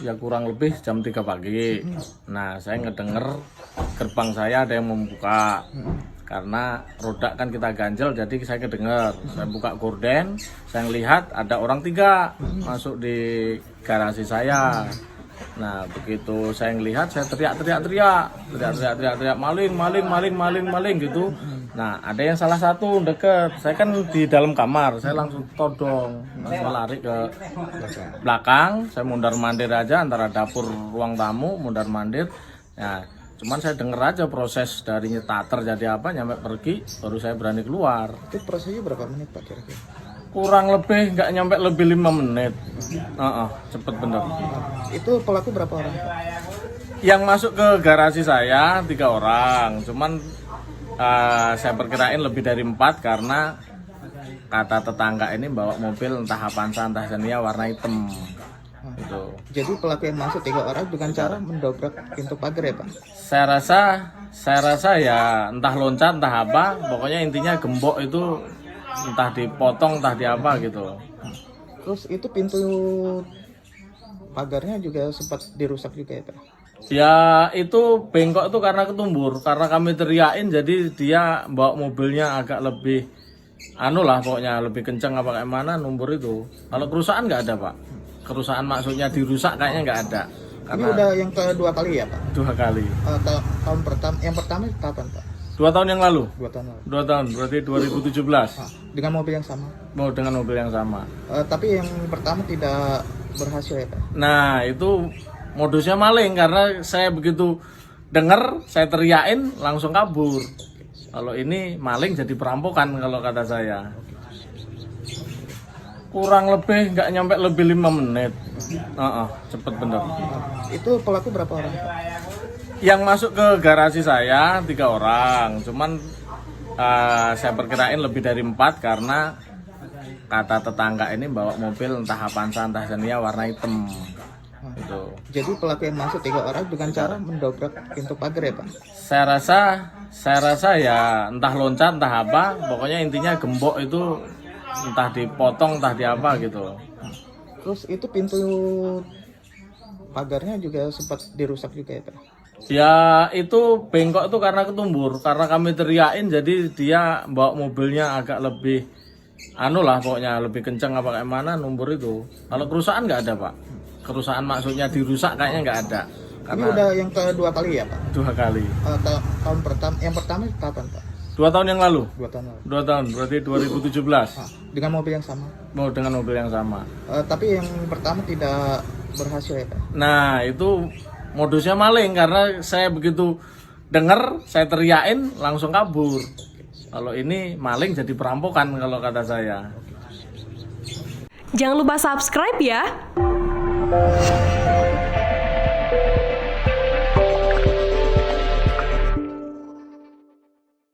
ya kurang lebih jam 3 pagi. Nah, saya ngedenger gerbang saya ada yang membuka. Karena roda kan kita ganjel, jadi saya kedenger. Saya buka gorden, saya lihat ada orang 3 masuk di garasi saya. Nah, begitu saya ngelihat, saya teriak, maling gitu. Nah, ada yang salah satu deket. Saya kan di dalam kamar, saya langsung todong, langsung lari ke belakang. Saya mundar-mandir aja antara dapur ruang tamu, mundar-mandir. Nah, cuman saya denger aja proses dari nyetater jadi apa, nyampe pergi, baru saya berani keluar. Itu prosesnya berapa menit Pak kira-kira? Kurang lebih nggak nyampe lebih 5 menit. Cepet bener. Itu pelaku berapa orang Pak? Yang masuk ke garasi saya 3 orang, cuman saya perkirain lebih dari 4 karena kata tetangga ini bawa mobil entah Avanza entah Xenia warna hitam. Itu. Jadi pelaku yang masuk 3 orang dengan cara mendobrak pintu pagar ya Pak? Saya rasa ya entah loncat entah apa, pokoknya intinya gembok itu entah dipotong entah di apa gitu. Terus itu pintu pagarnya juga sempat dirusak juga ya Pak? Ya itu bengkok itu karena ketumbur, karena kami teriakin jadi dia bawa mobilnya agak lebih pokoknya lebih kenceng apa kayak mana numbur itu. Kalau kerusakan nggak ada Pak, kerusakan maksudnya dirusak kayaknya nggak ada. Ini udah yang kedua kali ya Pak? 2 kali. Tahun pertama, yang pertama kapan Pak? 2 tahun yang lalu. 2 tahun lalu. 2 tahun berarti 2017. Dengan mobil yang sama? Mau dengan mobil yang sama. Tapi yang pertama tidak berhasil ya Pak? Nah itu modusnya maling karena saya begitu denger saya teriakin langsung kabur. Kalau ini maling jadi perampokan kalau kata saya. Kurang lebih nggak nyampe lebih 5 menit. Cepet bener. Itu pelaku berapa orang Pak? Yang masuk ke garasi saya 3 orang, cuman saya perkirain lebih dari 4 karena kata tetangga ini bawa mobil entah Avanza entah Xenia warna hitam. Itu. Jadi pelaku yang masuk 3 orang dengan cara mendobrak pintu pagar ya Pak? Saya rasa ya entah loncat entah apa, pokoknya intinya gembok itu entah dipotong entah di apa gitu. Terus itu pintu pagarnya juga sempat dirusak juga ya Pak? Ya itu bengkok itu karena ketumbur, karena kami teriakin jadi dia bawa mobilnya agak lebih pokoknya lebih kenceng apa kayak mana numbur itu. Kalau kerusakan nggak ada Pak, kerusakan maksudnya dirusak kayaknya nggak ada. Karena ini udah yang kedua kali ya Pak? 2 kali. Tahun pertama, yang pertama kapan Pak? 2 tahun yang lalu. 2 tahun lalu. 2 tahun berarti 2017. Dengan mobil yang sama? Mau dengan mobil yang sama. Tapi yang pertama tidak berhasil ya Pak? Nah itu modusnya maling karena saya begitu denger saya teriakin langsung kabur. Kalau ini maling jadi perampokan kalau kata saya. Jangan lupa subscribe ya.